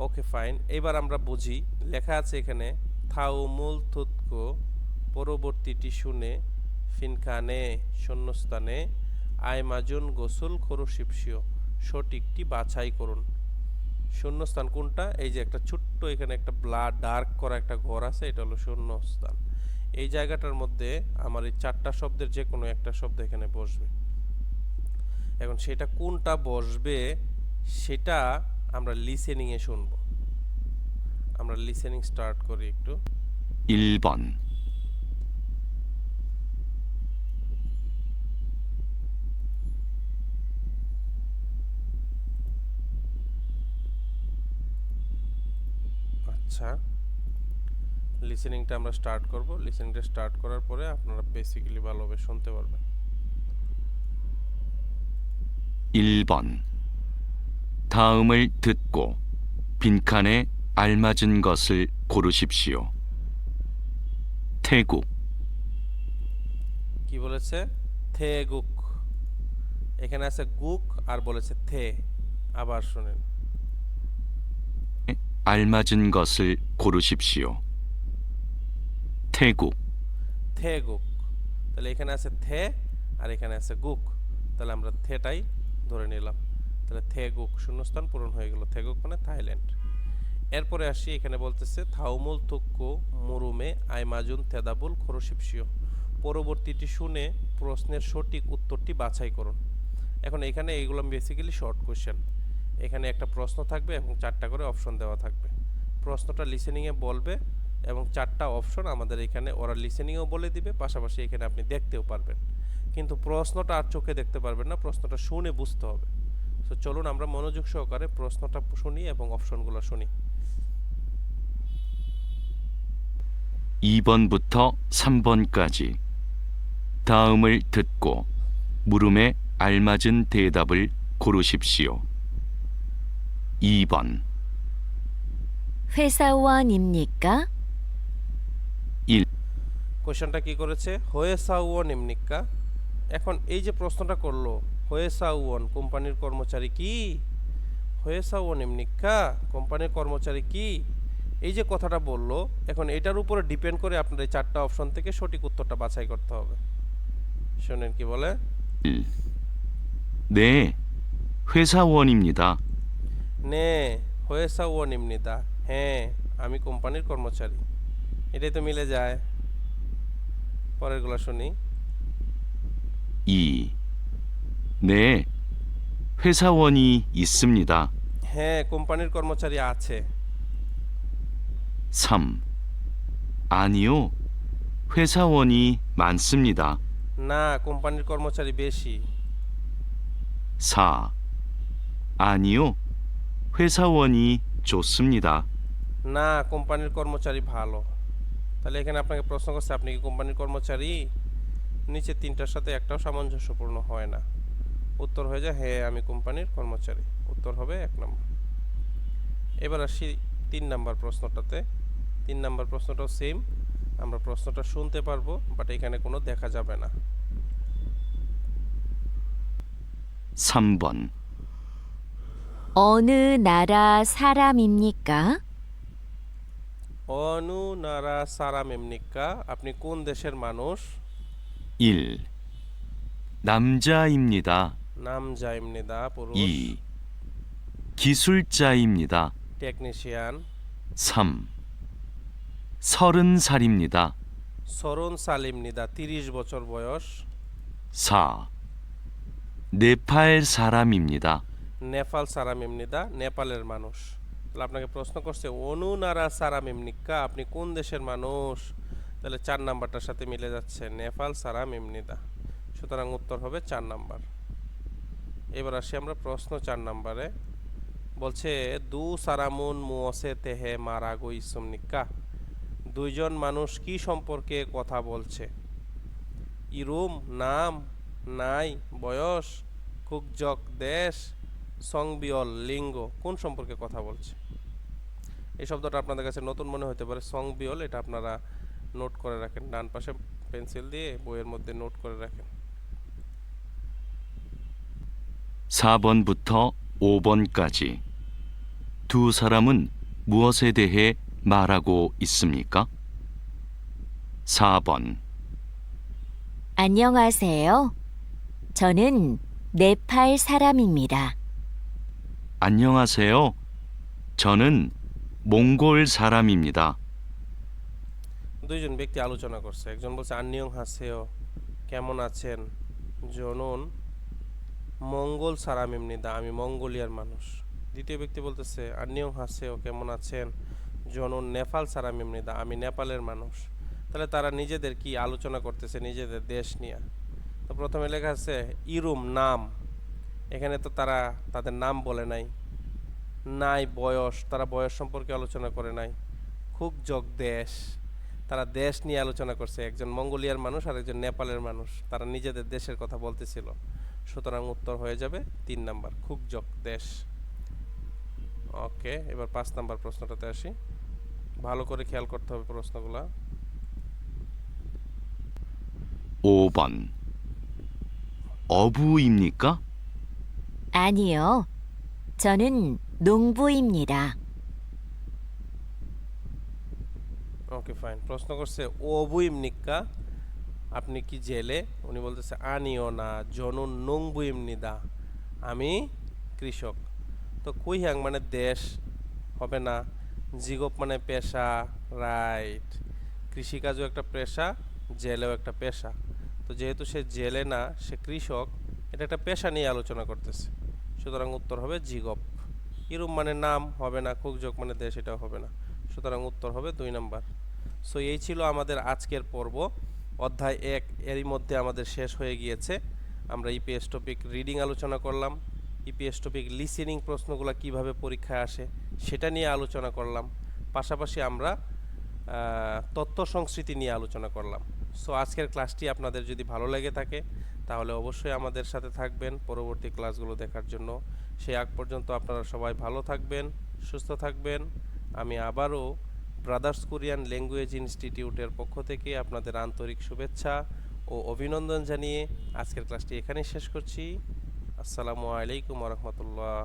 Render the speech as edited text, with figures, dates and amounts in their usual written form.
Okay fine. এবার আমরা বুঝি। লেখা আছে এখানে থাউমুল থুতকো পরবর্তীটি শুনে ফিনখানে শূন্যস্থানে আইমাজুন গোসল খরুশিপসিও সঠিকটি বাছাই করুন। শূন্যস্থান কোনটা? এই যে একটা ছোট্ট এখানে একটা ডার্ক করা একটা ঘর আছে, এটা হলো শূন্যস্থান। এই জায়গাটার মধ্যে আমার এই চারটা শব্দের যে কোনো একটা শব্দ এখানে বসবে। এখন সেটা কোনটা বসবে সেটা আমরা লিসেনিংয়ে শুনবো। আমরা লিসেনিং স্টার্ট করি একটু। 1번, আচ্ছা, লিসেনিংটা আমরা স্টার্ট করব। লিসেনিংটা স্টার্ট করার পরে আপনারা বেসিক্যালি ভালোভাবে শুনতে পারবেন। 1번. 다음을 듣고 빈칸에 알맞은 것을 고르십시오. 태국, কি বলেছে? The Goh. এখানে আছে গুক আর বলেছে থে। আবার শুনেন। 알맞은 것을 고르십시오. 태국, থে গুক। তাহলে এখানে আছে থে আর এখানে আছে গুক। তাহলে আমরা থেটাই ধরে নিলাম। তাহলে থে গুক শূন্যস্থান পূরণ হয়ে গেল। থে গুক মানে থাইল্যান্ড। এরপরে আসি, এখানে বলতেছে থাউমুল থুক্কো মুরুমে আইমাজুন তেদাবুল খরশিপসিও পরবর্তীটি শুনে প্রশ্নের সঠিক উত্তরটি বাছাই করুন। এখন এখানে এইগুলো বেসিক্যালি শর্ট কোশ্চেন। এখানে একটা প্রশ্ন থাকবে এবং চারটা করে অপশন দেওয়া থাকবে। প্রশ্নটা লিসেনিংয়ে বলবে এবং চারটা অপশন আমাদের এখানে ওরা লিসেনিংও বলে দিবে, পাশাপাশি এখানে আপনি দেখতেও পারবেন। কিন্তু প্রশ্নটা আর চোখে দেখতে পারবেন না, প্রশ্নটা শুনে বুঝতে হবে। তো চলুন আমরা মনোযোগ সহকারে প্রশ্নটা শুনি এবং অপশনগুলো শুনি। 2번부터 3번까지 다음을 듣고 물음에 알맞은 대답을 고르십시오. 2번, 회사원입니까? 1, কোশ্চেনটা কি করেছে? হোয়েসাউওন এমনিকা। এখন এই যে প্রশ্নটা করলো, হোয়েসাউওন কোম্পানির কর্মচারী কি? হোয়েসাউওন এমনিকা কোম্পানির কর্মচারী কি? এই যে কথাটা বললো, এখন এটার উপরে ডিপেন্ড করে আপনার এই চারটা অপশন থেকে সঠিক উত্তরটা বাছাই করতে হবে। শুনেন কি বলে। 1. 네, 회사원입니다. নে হোয়েসাউওন এমনিদা, হ্যাঁ আমি কোম্পানির কর্মচারী। এটাই তো মিলে যায়। পরেরগুলো শুনি। 2. 네, 회사원이 있습니다. হ্যাঁ কোম্পানির কর্মচারী আছে। 3. 아니요, 회사원이 많습니다. না কোম্পানির কর্মচারী বেশি। 4. 아니요, 회사원이 좋습니다. না কোম্পানির কর্মচারী ভালো। তাহলে এখানে আপনাকে প্রশ্ন করছে আপনি কি কোম্পানির কর্মচারী? নিচে তিনটার সাথে একটাও সামঞ্জস্যপূর্ণ হয় না। উত্তর হয়ে যায় হ্যাঁ আমি কোম্পানির কর্মচারী। উত্তর হবে 1 নম্বর। এবার আসি 3 নম্বর প্রশ্নটাতে। 3 নম্বর প্রশ্নটাও সেম। আমরা প্রশ্নটা শুনতে পারবো, বাট এখানে কোনো দেখা যাবে না। 3번, 어느 나라 사람입니까? অনু নারা সারাম এমনিকা আপনি কোন দেশের মানুষ? 1. 남자입니다. নাম জাইমনিদা পুরুষ। 2. 기술자입니다. টেকনিশিয়ান। 3. 30살입니다. সরুন সালিমনিদা 30 বছর বয়স। 4. 네팔 사람입니다. নেপাল সারাম এমনিদা নেপালের মানুষ। তাহলে আপনাকে প্রশ্ন করছে অনু নারা সারাম এমনিকা আপনি কোন দেশের মানুষ? তাহলে 4 নাম্বারটার সাথে মিলে যাচ্ছে, নেপাল সারাম এমনিদা। সুতরাং উত্তর হবে 4 নাম্বার। এবার আসি আমরা প্রশ্ন 4 নাম্বারে। বলছে দু সারামুন মুওসে তেহে মারাগো ইসুমনিকা দুইজন মানুষ কি সম্পর্কে কথা বলছে? ইরুম নাম, নাই বয়স, কুকজক দেশ, সংবিয়ল লিঙ্গ কোন সম্পর্কে কথা বলছে? এই শব্দটা আপনাদের কাছে নতুন মনে হতে পারে। সংবিয়ল এটা আপনারা নোট করে রাখেন, ডান পাশে পেন্সিল দিয়ে বইয়ের মধ্যে নোট করে রাখেন। 4번부터 5번까지 두 사람은 무엇에 대해 말하고 있습니까? 4번. 안녕하세요. 저는 네팔 사람입니다. 안녕하세요. 저는 몽골 사람입니다. দুইজন ব্যক্তি আলোচনা করছে একজন বলছে আন্নিয়ং হাসেও কেমন আছেন জনুন মঙ্গল সারাম এমনিদা আমি মঙ্গোলিয়ার মানুষ দ্বিতীয় ব্যক্তি বলতেছে আন্নিয়ং হাসেও কেমন আছেন জনুন নেপাল সারাম এমনিদা আমি নেপালের মানুষ তাহলে তারা নিজেদের কি আলোচনা করতেছে নিজেদের দেশ নিয়ে তো প্রথমে লেখা আছে ইরুম নাম এখানে তো তারা তাদের নাম বলে নাই নাই বয়স তারা বয়স সম্পর্কে আলোচনা করে নাই খুব যোগ দেশ তারা দেশ নিয়ে আলোচনা করছে একজন মঙ্গোলিয়ার মানুষ আর একজন নেপালের মানুষ তারা নিজেদের দেশের কথা বলতেছিল সুতরাং উত্তর হয়ে যাবে 3 নাম্বার খুব যোগ দেশ ওকে এবার 5 নাম্বার প্রশ্নটাতে আসি ভালো করে খেয়াল করতে হবে প্রশ্নগুলা 5번. 어부입니까? 아니요. 저는 농부입니다. ওকে ফাইন প্রশ্ন করছে ওবুইমনিকা আপনি কি জেলে উনি বলতেছে আনিও না জনুন নুংবুইমনিদা আমি কৃষক তো কুইহাং মানে দেশ হবে না জিগপ মানে পেশা রাইট কৃষিকাজও একটা পেশা জেলেও একটা পেশা তো যেহেতু সে জেলে না সে কৃষক এটা একটা পেশা নিয়ে আলোচনা করতেছে সুতরাং উত্তর হবে জিগপ ইরুম মানে নাম হবে না কুকজক মানে দেশ এটাও হবে না সুতরাং উত্তর হবে 2 নাম্বার সো এই ছিল আমাদের আজকের পর্ব অধ্যায় 1 এরই মধ্যে আমাদের শেষ হয়ে গিয়েছে আমরা ইপিএস টপিক রিডিং আলোচনা করলাম ইপিএস টপিক লিসেনিং প্রশ্নগুলো কিভাবে পরীক্ষায় আসে সেটা নিয়ে আলোচনা করলাম পাশাপাশি আমরা তথ্য সংস্কৃতি নিয়ে আলোচনা করলাম সো আজকের ক্লাসটি আপনাদের যদি ভালো লেগে থাকে তাহলে অবশ্যই আমাদের সাথে থাকবেন পরবর্তী ক্লাসগুলো দেখার জন্য সেই আগ পর্যন্ত আপনারা সবাই ভালো থাকবেন সুস্থ থাকবেন আমি আবারও ব্রাদার্স কোরিয়ান ল্যাঙ্গুয়েজ ইনস্টিটিউটের পক্ষ থেকে আপনাদের আন্তরিক শুভেচ্ছা ও অভিনন্দন জানিয়ে আজকের ক্লাসটি এখানেই শেষ করছি আসসালামু আলাইকুম ওয়া রাহমাতুল্লাহ